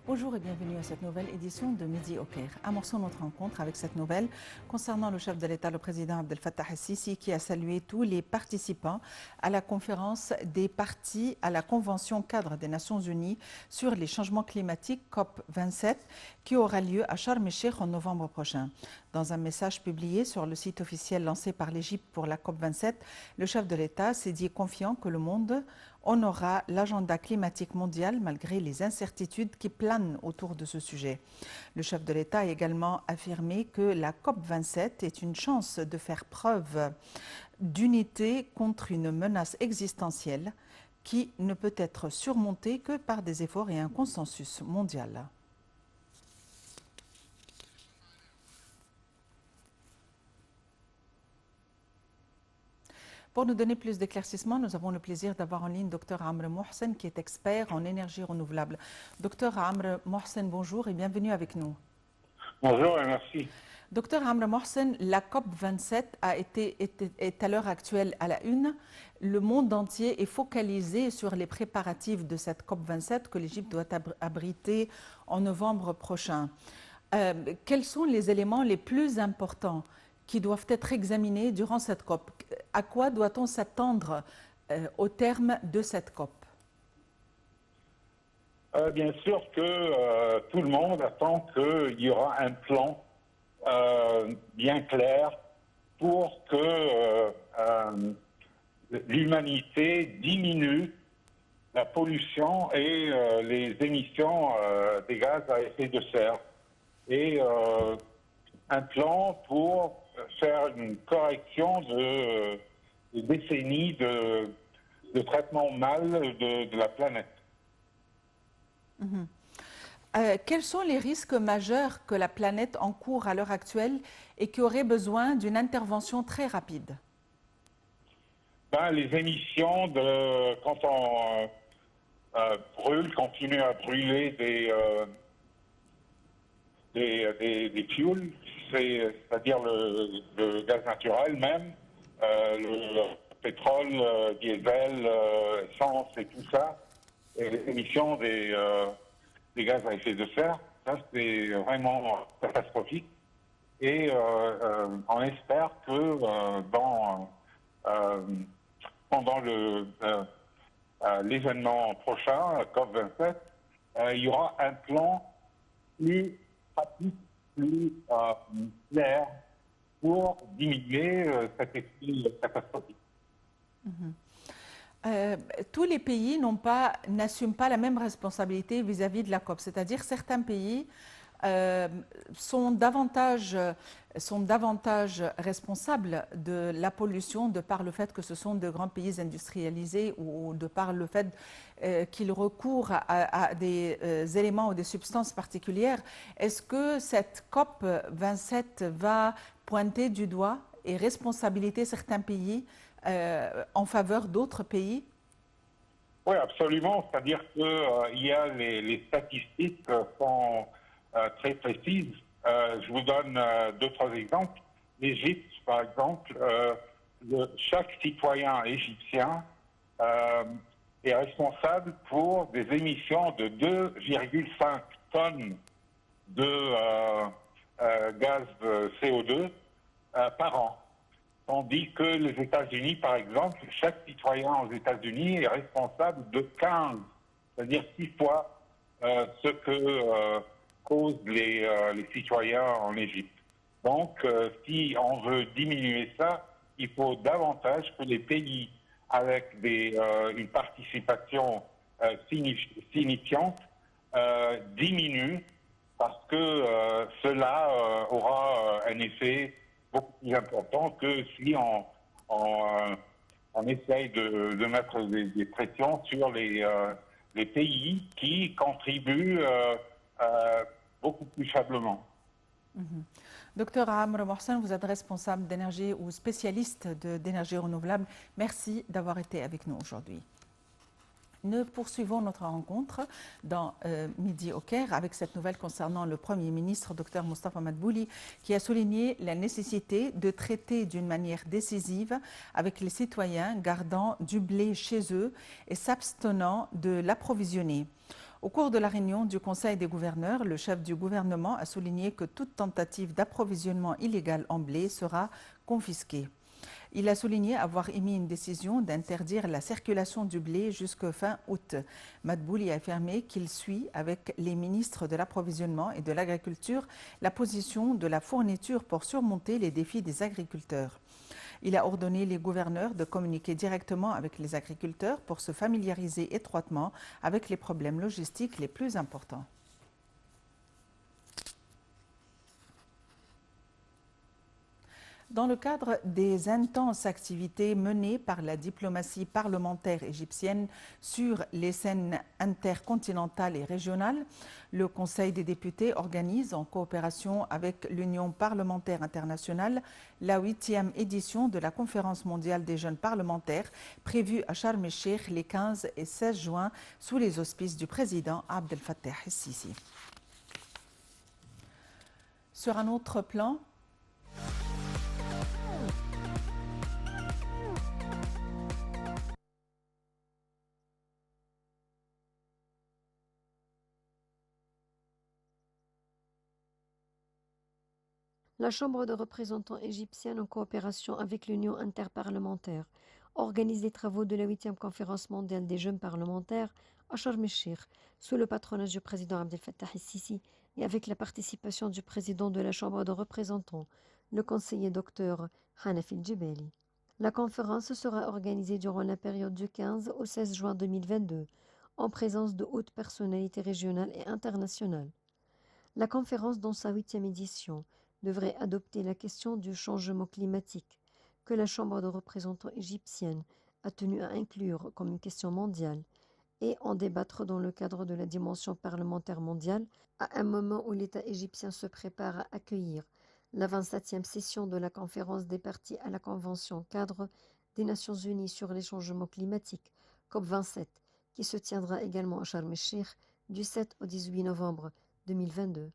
Bonjour et bienvenue à cette nouvelle édition de Midi au Caire. Amorçons notre rencontre avec cette nouvelle concernant le chef de l'État, le président Abdel Fattah el-Sisi, qui a salué tous les participants à la conférence des parties à la Convention cadre des Nations Unies sur les changements climatiques COP27 qui aura lieu à Sharm el-Sheikh en novembre prochain. Dans un message publié sur le site officiel lancé par l'Égypte pour la COP27, le chef de l'État s'est dit confiant que le monde honorera l'agenda climatique mondial malgré les incertitudes qui planent autour de ce sujet. Le chef de l'État a également affirmé que la COP27 est une chance de faire preuve d'unité contre une menace existentielle qui ne peut être surmontée que par des efforts et un consensus mondial. Pour nous donner plus d'éclaircissements, nous avons le plaisir d'avoir en ligne Dr Amr Mohsen, qui est expert en énergie renouvelable. Dr Amr Mohsen, bonjour et bienvenue avec nous. Bonjour et merci. Dr Amr Mohsen, la COP27 est à l'heure actuelle à la une. Le monde entier est focalisé sur les préparatifs de cette COP27 que l'Égypte doit abriter en novembre prochain. Quels sont les éléments les plus importants qui doivent être examinés durant cette COP? À quoi doit-on s'attendre au terme de cette COP? Bien sûr que tout le monde attend qu'il y aura un plan bien clair pour que l'humanité diminue la pollution et les émissions des gaz à effet de serre. Et un plan pour faire une correction de décennies de traitement mal de la planète. Quels sont les risques majeurs que la planète encourt à l'heure actuelle et qui auraient besoin d'une intervention très rapide? Les émissions quand on continue à brûler des fuels, c'est-à-dire le gaz naturel même, le pétrole, diesel, essence et tout ça, et les émissions des gaz à effet de serre, ça c'est vraiment catastrophique. Et on espère que pendant l'événement prochain, COP27, il y aura un plan plus pratique, plus clair pour diminuer cet effet catastrophique. Tous les pays n'assument pas la même responsabilité vis-à-vis de la COP. C'est-à-dire certains pays sont davantage responsables de la pollution de par le fait que ce sont de grands pays industrialisés ou de par le fait qu'ils recourent à des éléments ou des substances particulières. Est-ce que cette COP27 va pointer du doigt et responsabiliser certains pays en faveur d'autres pays? Oui, absolument. C'est-à-dire qu'il y a les statistiques sont très précises. Je vous donne deux, trois exemples. L'Égypte, par exemple, chaque citoyen égyptien est responsable pour des émissions de 2,5 tonnes de gaz CO2 par an. Tandis que les États-Unis, par exemple, chaque citoyen aux États-Unis est responsable de 15, c'est-à-dire 6 fois ce que causent les citoyens en Égypte. Donc, si on veut diminuer ça, il faut davantage que les pays avec une participation signifiante diminuent, parce que cela aura un effet beaucoup plus important que si on essaye de mettre des pressions sur les pays qui contribuent beaucoup plus faiblement. Docteur Amr Mohsen, vous êtes responsable d'énergie ou spécialiste d'énergie renouvelable. Merci d'avoir été avec nous aujourd'hui. Nous poursuivons notre rencontre dans Midi au Caire avec cette nouvelle concernant le Premier ministre, Dr Moustapha Madbouli, qui a souligné la nécessité de traiter d'une manière décisive avec les citoyens gardant du blé chez eux et s'abstenant de l'approvisionner. Au cours de la réunion du Conseil des gouverneurs, le chef du gouvernement a souligné que toute tentative d'approvisionnement illégal en blé sera confisquée. Il a souligné avoir émis une décision d'interdire la circulation du blé jusqu'à fin août. Madbouli a affirmé qu'il suit avec les ministres de l'approvisionnement et de l'agriculture la position de la fourniture pour surmonter les défis des agriculteurs. Il a ordonné les gouverneurs de communiquer directement avec les agriculteurs pour se familiariser étroitement avec les problèmes logistiques les plus importants. Dans le cadre des intenses activités menées par la diplomatie parlementaire égyptienne sur les scènes intercontinentales et régionales, le Conseil des députés organise, en coopération avec l'Union parlementaire internationale, la 8e édition de la Conférence mondiale des jeunes parlementaires prévue à Sharm el-Sheikh les 15 et 16 juin sous les auspices du président Abdel Fattah el-Sisi. Sur un autre plan, la Chambre de représentants égyptienne, en coopération avec l'Union interparlementaire, organise les travaux de la 8e conférence mondiale des jeunes parlementaires à Sharm el-Sheikh, sous le patronage du président Abdel Fattah el-Sisi et avec la participation du président de la Chambre de représentants, le conseiller Dr Hanaf el-Jebeli. La conférence sera organisée durant la période du 15 au 16 juin 2022, en présence de hautes personnalités régionales et internationales. La conférence, dans sa 8e édition, devrait adopter la question du changement climatique, que la Chambre de représentants égyptienne a tenu à inclure comme une question mondiale, et en débattre dans le cadre de la dimension parlementaire mondiale, à un moment où l'État égyptien se prépare à accueillir la 27e session de la conférence des parties à la Convention cadre des Nations Unies sur les changements climatiques, COP27, qui se tiendra également à Sharm el-Sheikh du 7 au 18 novembre 2022.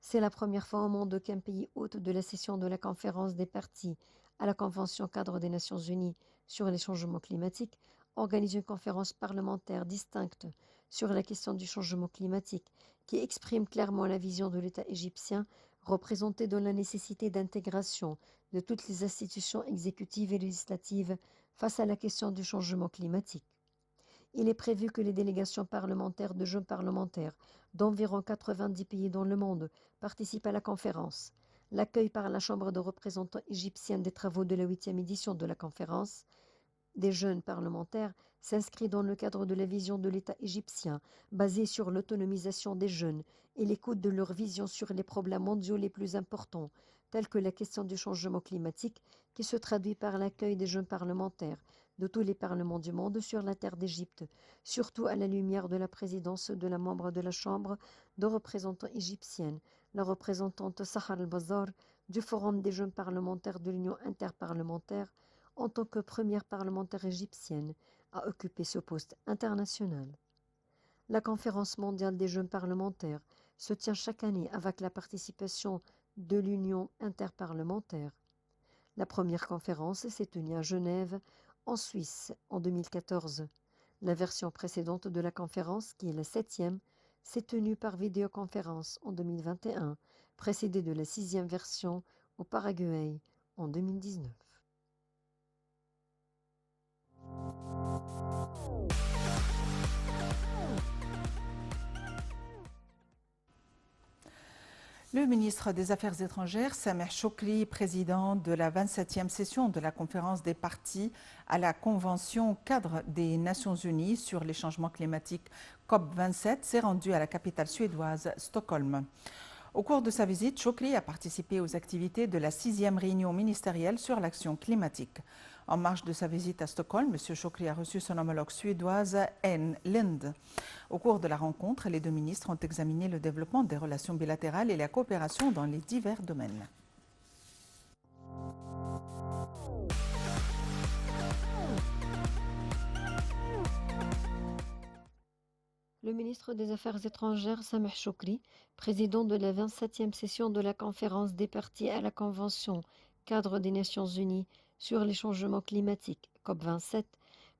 C'est la première fois au monde qu'un pays hôte de la session de la conférence des parties à la Convention cadre des Nations Unies sur les changements climatiques organise une conférence parlementaire distincte sur la question du changement climatique qui exprime clairement la vision de l'État égyptien représenté dans la nécessité d'intégration de toutes les institutions exécutives et législatives face à la question du changement climatique. Il est prévu que les délégations parlementaires de jeunes parlementaires d'environ 90 pays dans le monde participent à la conférence. L'accueil par la Chambre de représentants égyptienne des travaux de la 8e édition de la conférence des jeunes parlementaires s'inscrit dans le cadre de la vision de l'État égyptien, basée sur l'autonomisation des jeunes et l'écoute de leur vision sur les problèmes mondiaux les plus importants, tels que la question du changement climatique, qui se traduit par l'accueil des jeunes parlementaires de tous les parlements du monde sur la terre d'Égypte, surtout à la lumière de la présidence de la membre de la Chambre de représentants égyptienne, la représentante Sahar al-Bazar du Forum des jeunes parlementaires de l'Union interparlementaire, en tant que première parlementaire égyptienne à occuper ce poste international. La conférence mondiale des jeunes parlementaires se tient chaque année avec la participation de l'Union interparlementaire. La première conférence s'est tenue à Genève, en Suisse, en 2014. La version précédente de la conférence, qui est la 7e, s'est tenue par vidéoconférence en 2021, précédée de la 6e version au Paraguay en 2019. Le ministre des Affaires étrangères, Sameh Choukri, président de la 27e session de la conférence des parties à la Convention cadre des Nations Unies sur les changements climatiques COP27, s'est rendu à la capitale suédoise, Stockholm. Au cours de sa visite, Choukri a participé aux activités de la 6e réunion ministérielle sur l'action climatique. En marge de sa visite à Stockholm, M. Choukri a reçu son homologue suédoise, Ann Linde. Au cours de la rencontre, les deux ministres ont examiné le développement des relations bilatérales et la coopération dans les divers domaines. Le ministre des Affaires étrangères, Sameh Choukri, président de la 27e session de la conférence des parties à la Convention cadre des Nations Unies sur les changements climatiques, COP27,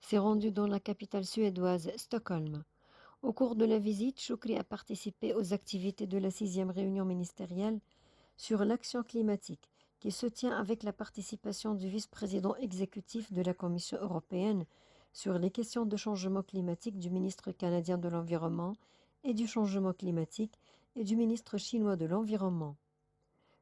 s'est rendu dans la capitale suédoise, Stockholm. Au cours de la visite, Choukri a participé aux activités de la 6e réunion ministérielle sur l'action climatique, qui se tient avec la participation du vice-président exécutif de la Commission européenne sur les questions de changement climatique, du ministre canadien de l'Environnement et du changement climatique et du ministre chinois de l'Environnement.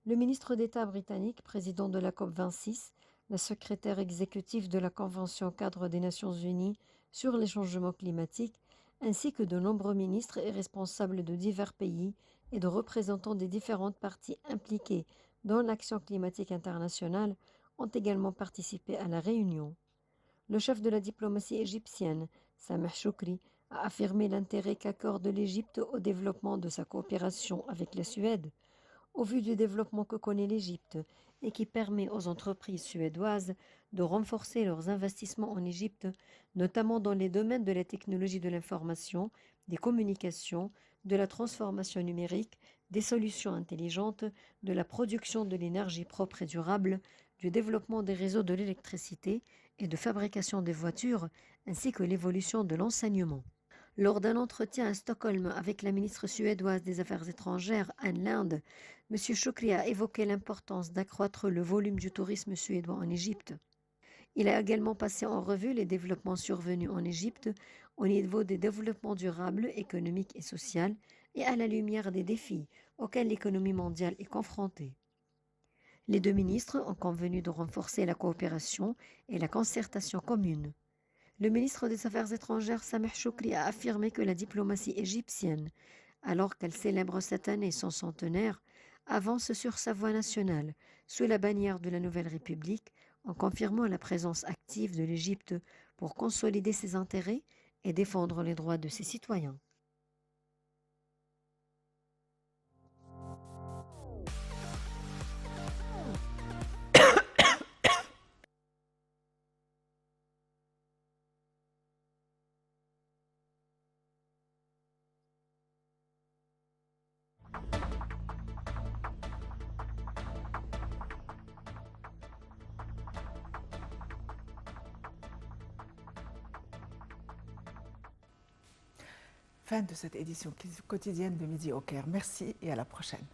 Le ministre d'État britannique, président de la COP26, la secrétaire exécutive de la Convention cadre des Nations unies sur les changements climatiques, ainsi que de nombreux ministres et responsables de divers pays et de représentants des différentes parties impliquées dans l'action climatique internationale ont également participé à la réunion. Le chef de la diplomatie égyptienne, Sameh Choukri, a affirmé l'intérêt qu'accorde l'Égypte au développement de sa coopération avec la Suède, au vu du développement que connaît l'Égypte et qui permet aux entreprises suédoises de renforcer leurs investissements en Égypte, notamment dans les domaines de la technologie de l'information, des communications, de la transformation numérique, des solutions intelligentes, de la production de l'énergie propre et durable, du développement des réseaux de l'électricité et de fabrication des voitures, ainsi que l'évolution de l'enseignement. Lors d'un entretien à Stockholm avec la ministre suédoise des Affaires étrangères, Ann Linde, M. Choukri a évoqué l'importance d'accroître le volume du tourisme suédois en Égypte. Il a également passé en revue les développements survenus en Égypte au niveau des développements durables, économiques et sociaux et à la lumière des défis auxquels l'économie mondiale est confrontée. Les deux ministres ont convenu de renforcer la coopération et la concertation commune. Le ministre des Affaires étrangères, Sameh Choukri, a affirmé que la diplomatie égyptienne, alors qu'elle célèbre cette année son centenaire, avance sur sa voie nationale, sous la bannière de la Nouvelle République, en confirmant la présence active de l'Égypte pour consolider ses intérêts et défendre les droits de ses citoyens. Fin de cette édition quotidienne de Midi au Caire. Merci et à la prochaine.